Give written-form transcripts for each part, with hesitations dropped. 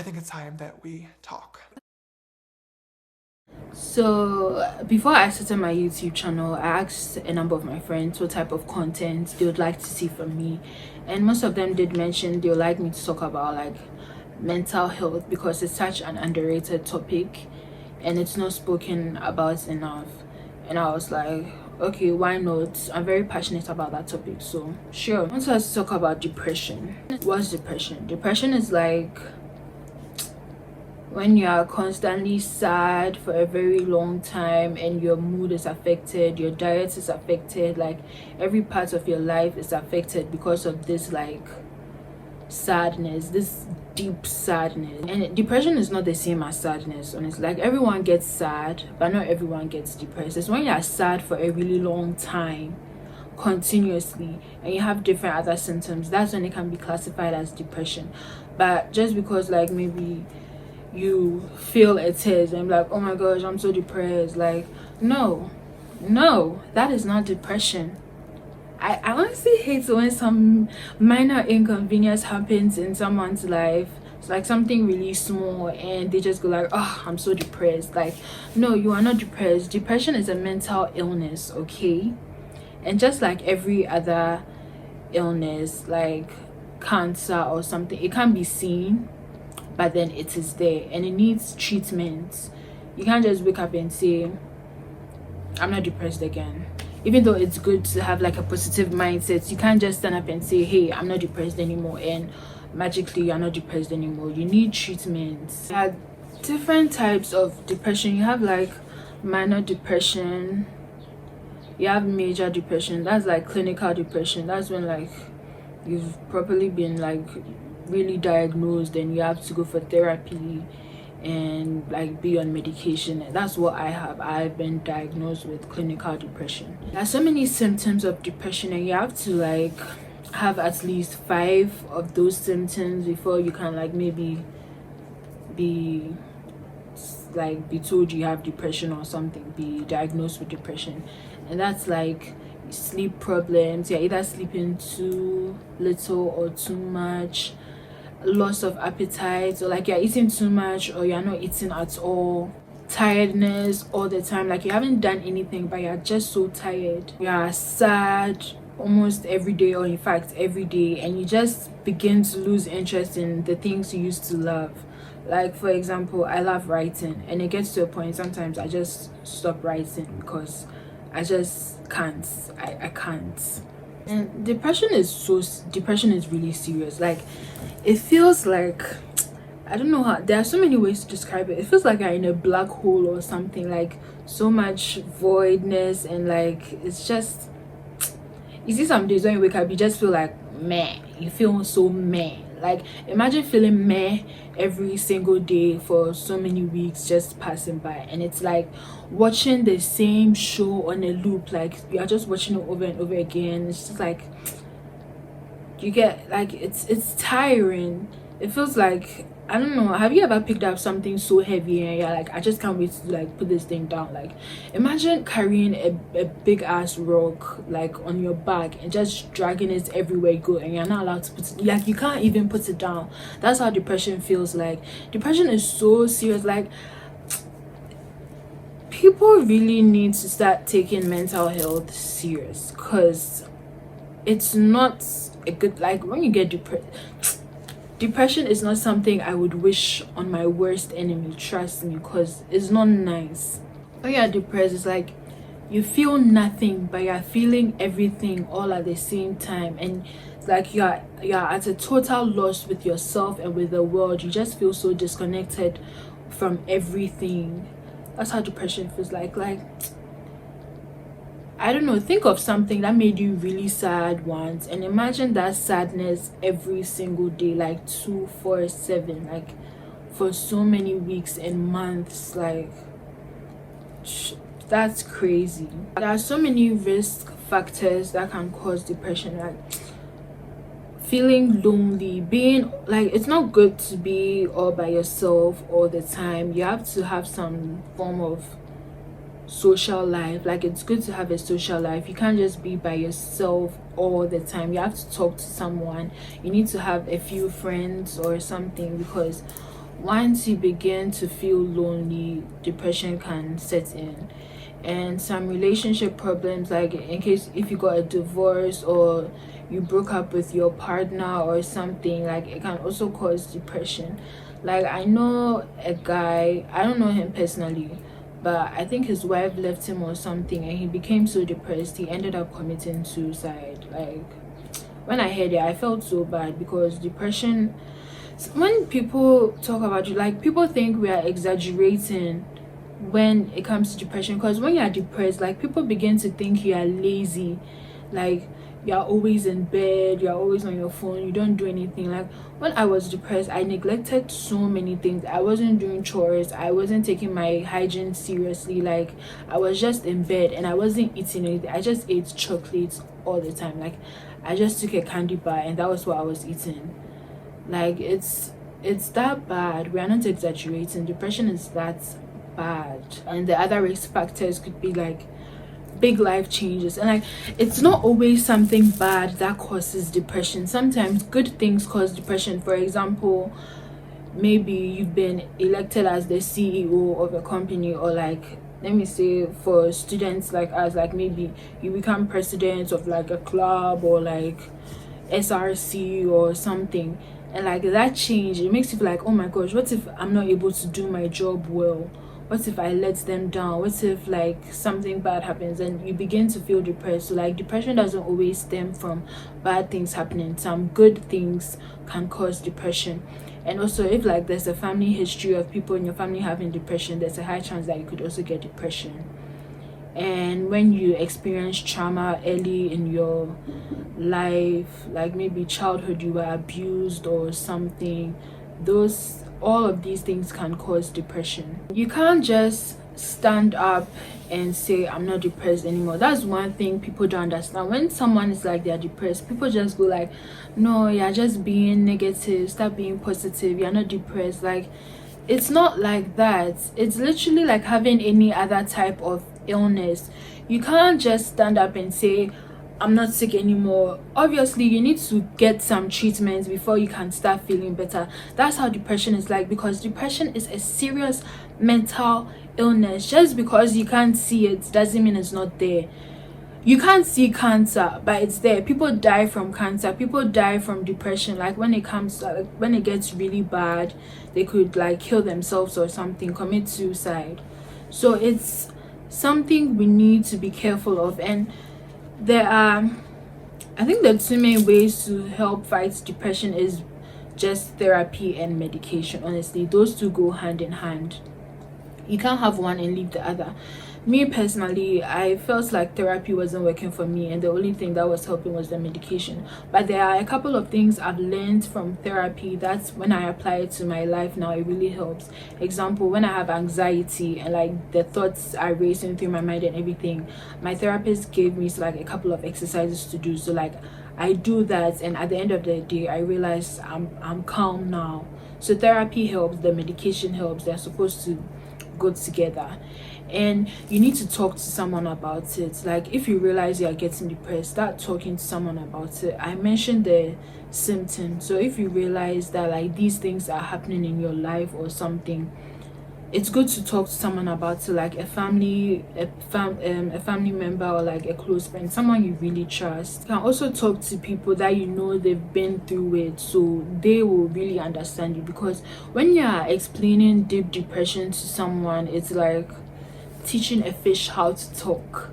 I think it's time that we talk. So before I started my YouTube channel, I asked a number of my friends what type of content they would like to see from me, and most of them did mention they would like me to talk about like mental health because it's such an underrated topic and it's not spoken about enough. And I was like, okay, why not? I'm very passionate about that topic, so sure. I want us to talk about depression. What's depression? Depression is like when you are constantly sad for a very long time and your mood is affected, your diet is affected, like every part of your life is affected because of this like sadness, this deep sadness. And depression is not the same as sadness, honestly. Like everyone gets sad, but not everyone gets depressed. It's when you're sad for a really long time continuously and you have different other symptoms, that's when it can be classified as depression. But just because like maybe you feel it is and like, oh my gosh, I'm so depressed, like no, that is not depression. I honestly hate when some minor inconvenience happens in someone's life. It's like something really small and they just go like, oh, I'm so depressed. Like, no, you are not depressed. Depression is a mental illness, okay? And just like every other illness, like cancer or something, it can be seen, but then it is there and it needs treatment. You can't just wake up and say, I'm not depressed again. Even though it's good to have like a positive mindset, you can't just stand up and say, hey, I'm not depressed anymore, and magically you're not depressed anymore. You need treatment. There are different types of depression. You have like minor depression, you have major depression. That's like clinical depression. That's when like you've properly been like really diagnosed and you have to go for therapy and like be on medication. That's what I have. I've been diagnosed with clinical depression. There are so many symptoms of depression and you have to like have at least 5 of those symptoms before you can like maybe be told you have depression or something, be diagnosed with depression. And that's like sleep problems. You're either sleeping too little or too much, loss of appetite, or like you're eating too much or you're not eating at all, tiredness all the time, like you haven't done anything but you're just so tired, you're sad almost every day, or in fact every day, and you just begin to lose interest in the things you used to love. Like for example, I love writing and it gets to a point sometimes I just stop writing because I just can't. I can't. And depression is really serious. Like it feels like, I don't know how, there are so many ways to describe it. It feels like you're in a black hole or something, like so much voidness, and like it's just, you see some days when you wake up you just feel like meh, you feel so meh. Like imagine feeling meh every single day for so many weeks just passing by, and it's like watching the same show on a loop, like you are just watching it over and over again. It's just like you get like it's tiring. It feels like, I don't know, have you ever picked up something so heavy and you're like, I just can't wait to like put this thing down? Like imagine carrying a big ass rock like on your back and just dragging it everywhere you go and you're not allowed to put it, like you can't even put it down. That's how depression feels. Like depression is so serious. Like people really need to start taking mental health serious, because it's not a good, like when you get depression is not something I would wish on my worst enemy, trust me, because it's not nice. When you're depressed, it's like you feel nothing but you're feeling everything all at the same time, and it's like you're at a total loss with yourself and with the world. You just feel so disconnected from everything. That's how depression feels like I don't know, think of something that made you really sad once and imagine that sadness every single day, like 247, like for so many weeks and months. Like that's crazy. There are so many risk factors that can cause depression, like feeling lonely, being like, it's not good to be all by yourself all the time. You have to have some form of social life. Like it's good to have a social life. You can't just be by yourself all the time. You have to talk to someone. You need to have a few friends or something, because once you begin to feel lonely, depression can set in. And some relationship problems, like in case if you got a divorce or you broke up with your partner or something, like it can also cause depression. Like I know a guy, I don't know him personally, but I think his wife left him or something, and he became so depressed he ended up committing suicide. Like when I heard it, I felt so bad, because depression, when people talk about you, like people think we are exaggerating when it comes to depression, because when you are depressed, like people begin to think you are lazy, like you're always in bed, you're always on your phone, you don't do anything. Like when I was depressed, I neglected so many things. I wasn't doing chores, I wasn't taking my hygiene seriously, like I was just in bed and I wasn't eating anything. I just ate chocolates all the time. Like I just took a candy bar and that was what I was eating. Like it's that bad. We are not exaggerating. Depression is that bad. And the other risk factors could be like big life changes, and like it's not always something bad that causes depression. Sometimes good things cause depression. For example, maybe you've been elected as the CEO of a company, or like, let me say, for students like us, like maybe you become president of like a club or like SRC or something, and like that change, it makes you feel like, oh my gosh, what if I'm not able to do my job well? What if I let them down? What if like something bad happens? And you begin to feel depressed. So like depression doesn't always stem from bad things happening. Some good things can cause depression. And also, if like there's a family history of people in your family having depression, there's a high chance that you could also get depression. And when you experience trauma early in your life, like maybe childhood, you were abused or something, all of these things can cause depression. You can't just stand up and say I'm not depressed anymore. That's one thing people don't understand. When someone is like they're depressed, people just go like, no, you're just being negative, stop being positive, you're not depressed. Like it's not like that. It's literally like having any other type of illness. You can't just stand up and say I'm not sick anymore. Obviously you need to get some treatments before you can start feeling better. That's how depression is like, because depression is a serious mental illness. Just because you can't see it doesn't mean it's not there. You can't see cancer, but it's there. People die from cancer, people die from depression. Like when it comes like, when it gets really bad, they could like kill themselves or something, commit suicide. So it's something we need to be careful of. And there are, I think the two main ways to help fight depression is just therapy and medication. Honestly, those two go hand in hand. You can't have one and leave the other. Me personally, I felt like therapy wasn't working for me, and the only thing that was helping was the medication. But there are a couple of things I've learned from therapy that's when I apply it to my life now, it really helps. Example, when I have anxiety and like the thoughts are racing through my mind and everything, my therapist gave me like a couple of exercises to do. So like I do that, and at the end of the day I realize I'm calm now. So therapy helps, the medication helps. They're supposed to go together. And you need to talk to someone about it. Like if you realize you're getting depressed, start talking to someone about it. I mentioned the symptoms. So if you realize that like these things are happening in your life or something, it's good to talk to someone about it, like a family member, or like a close friend, someone you really trust. You can also talk to people that you know they've been through it, so they will really understand you. Because when you are explaining deep depression to someone, it's like teaching a fish how to talk.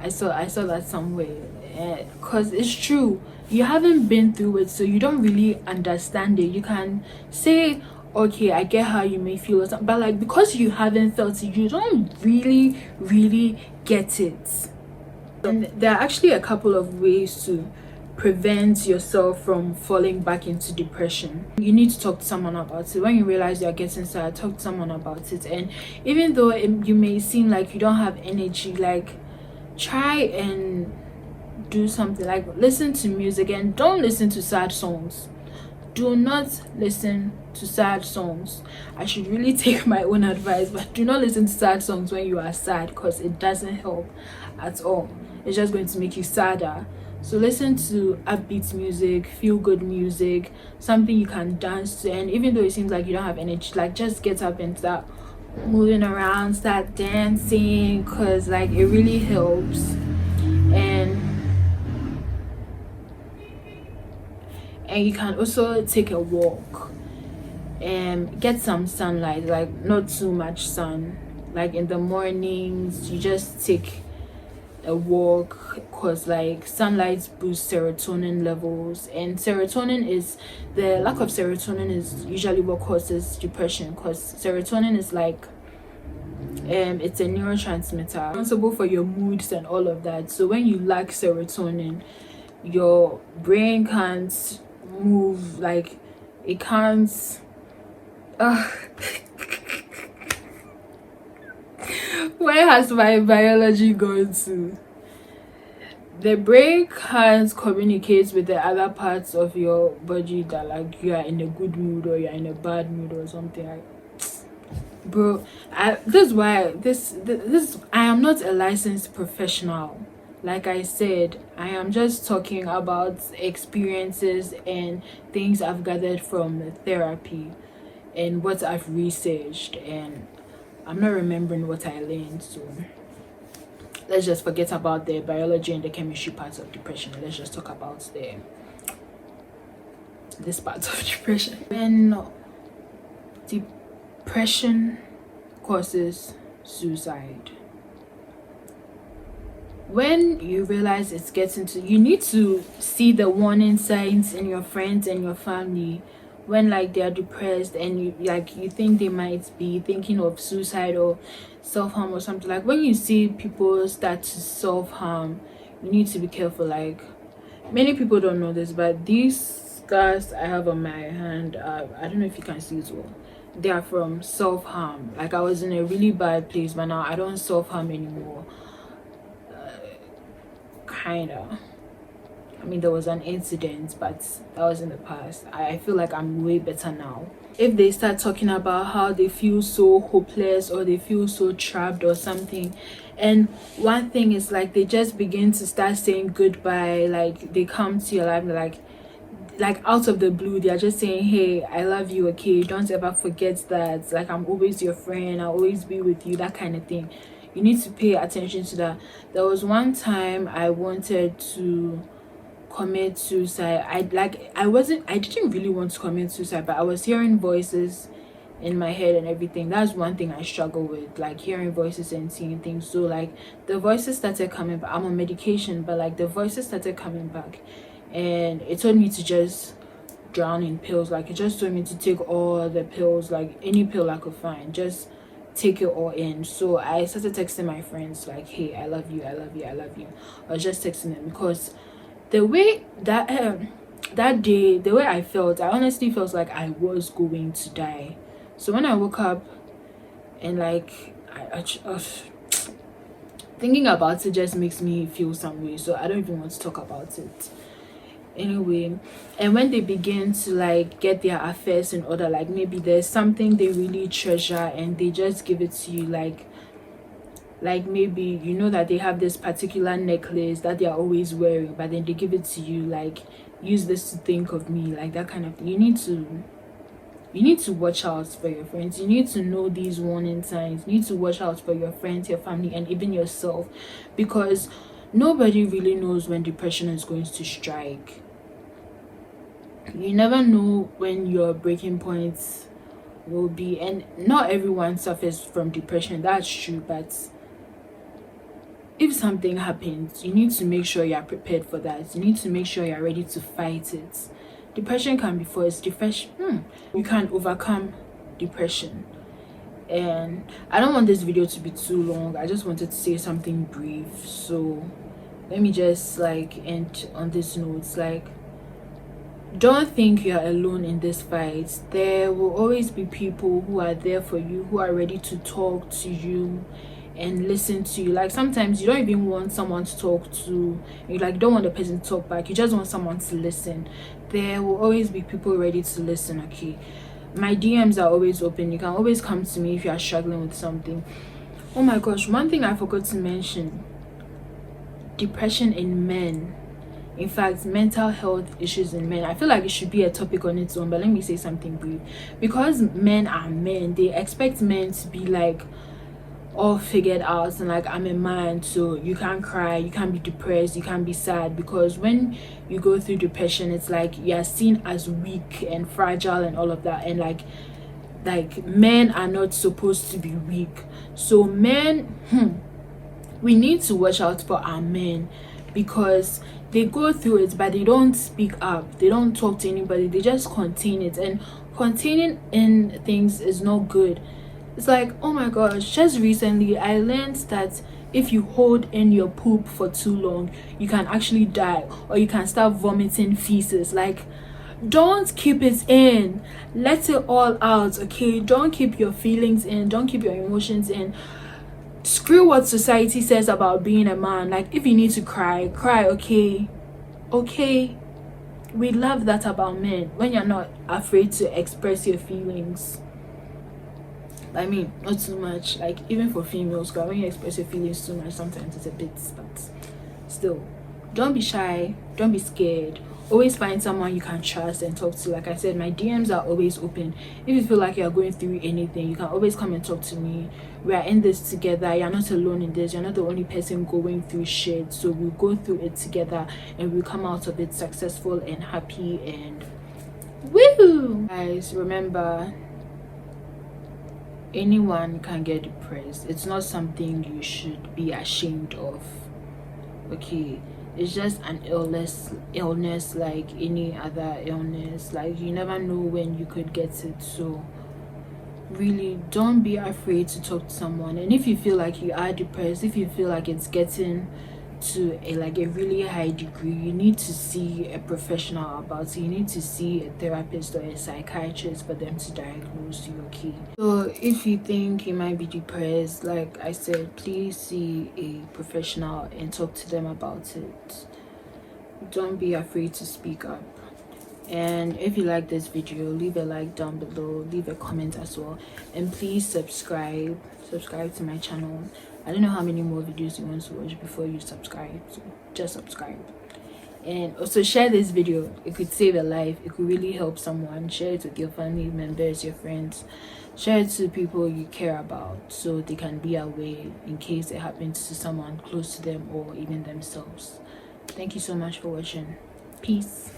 I saw that somewhere, because it's true. You haven't been through it, so you don't really understand it. You can say, okay, I get how you may feel, but like because you haven't felt it, you don't really get it. And there are actually a couple of ways to prevent yourself from falling back into depression. You need to talk to someone about it. When you realize you're getting sad, talk to someone about it. And even though you may seem like you don't have energy, like try and do something, like listen to music, and don't listen to sad songs. Do not listen to sad songs. I should really take my own advice, but do not listen to sad songs when you are sad, because it doesn't help at all. It's just going to make you sadder. So listen to upbeat music, feel good music, something you can dance to. And even though it seems like you don't have energy, like just get up and start moving around, start dancing, because like it really helps. And you can also take a walk and get some sunlight, like not too much sun. Like in the mornings you just take a walk, because like sunlight boosts serotonin levels, and serotonin is the lack of serotonin is usually what causes depression, because serotonin is like it's a neurotransmitter responsible for your moods and all of that. So when you lack serotonin, your brain can't move, like it can't where has my biology gone to? The brain can't communicate with the other parts of your body that like you are in a good mood or you're in a bad mood or something. Like, bro, this is why this I am not a licensed professional. Like I said, I am just talking about experiences and things I've gathered from therapy and what I've researched, and I'm not remembering what I learned, so let's just forget about the biology and the chemistry parts of depression. Let's just talk about this part of depression. When depression causes suicide, when you realize it's getting to, you need to see the warning signs in your friends and your family when like they are depressed and you think they might be thinking of suicide or self-harm or something. Like when you see people start to self-harm, you need to be careful. Like many people don't know this, but these scars I have on my hand, I don't know if you can see it well, they are from self-harm. Like I was in a really bad place, but now I don't self-harm anymore. Kinda, I mean, there was an incident, but that was in the past. I feel like I'm way better now. If they start talking about how they feel so hopeless or they feel so trapped or something, and one thing is like they just begin to start saying goodbye, like they come to your life like out of the blue, they're just saying, hey, I love you, okay, don't ever forget that, like I'm always your friend, I'll always be with you, that kind of thing. You need to pay attention to that. There was one time I wanted to commit suicide. I didn't really want to commit suicide, but I was hearing voices in my head and everything. That's one thing I struggle with, like hearing voices and seeing things. So like the voices started coming back. I'm on medication, but like the voices started coming back, and it told me to just drown in pills. Like it just told me to take all the pills, like any pill I could find, just take it all in. So I started texting my friends like, hey, I love you, I love you, I love you. I was just texting them because the way that that day, the way I felt, I honestly felt like I was going to die. So when I woke up and like thinking about it just makes me feel some way, so I don't even want to talk about it anyway. And when they begin to like get their affairs in order, like maybe there's something they really treasure and they just give it to you, like maybe you know that they have this particular necklace that they are always wearing, but then they give it to you, like use this to think of me, like that kind of thing. You need to watch out for your friends. You need to know these warning signs. You need to watch out for your friends, your family, and even yourself, because nobody really knows when depression is going to strike. You never know when your breaking points will be, and not everyone suffers from depression, that's true, but if something happens, you need to make sure you are prepared for that. You need to make sure you are ready to fight it. Depression can be forced. You can overcome depression. And I don't want this video to be too long. I just wanted to say something brief, so let me just like end on this note. Like, don't think you're alone in this fight. There will always be people who are there for you, who are ready to talk to you and listen to you. Like sometimes you don't even want someone to talk to, you like don't want the person to talk back, you just want someone to listen. There will always be people ready to listen. Okay, my DMs are always open. You can always come to me if you are struggling with something. Oh my gosh, one thing I forgot to mention: depression in men In fact, mental health issues in men, I feel like it should be a topic on its own, but let me say something brief. Because men are men, they expect men to be like all figured out, and like, I'm a man, so you can't cry, you can't be depressed, you can't be sad, because when you go through depression, it's like you're seen as weak and fragile and all of that, and like men are not supposed to be weak. So men, we need to watch out for our men, because they go through it but they don't speak up, they don't talk to anybody, they just contain it, and containing in things is not good. It's like, oh my gosh, just recently I learned that if you hold in your poop for too long, you can actually die, or you can start vomiting feces. Like, don't keep it in, let it all out, okay? Don't keep your feelings in, don't keep your emotions in. Screw what society says about being a man. Like, if you need to cry, cry, okay? We love that about men, when you're not afraid to express your feelings. I mean, not too much. Like, even for females, when you express your feelings too much, sometimes it's a bit, but still, don't be shy, don't be scared. Always find someone you can trust and talk to. Like I said, my DMs are always open. If you feel like you're going through anything, you can always come and talk to me. We are in this together. You're not alone in this. You're not the only person going through shit. So we'll go through it together, and we'll come out of it successful and happy and woo! Guys, remember, anyone can get depressed. It's not something you should be ashamed of, okay? It's just an illness like any other illness. Like, you never know when you could get it. So really, don't be afraid to talk to someone. And if you feel like you are depressed, if you feel like it's getting to a really high degree, you need to see a professional about it. You need to see a therapist or a psychiatrist for them to diagnose you, okay? So if you think you might be depressed, like I said, please see a professional and talk to them about it. Don't be afraid to speak up. And if you like this video, leave a like down below, leave a comment as well, and please subscribe to my channel. I don't know how many more videos you want to watch before you subscribe, so just subscribe. And also share this video. It could save a life, it could really help someone. Share it with your family members, your friends. Share it to people you care about, so they can be aware in case it happens to someone close to them or even themselves. Thank you so much for watching. Peace.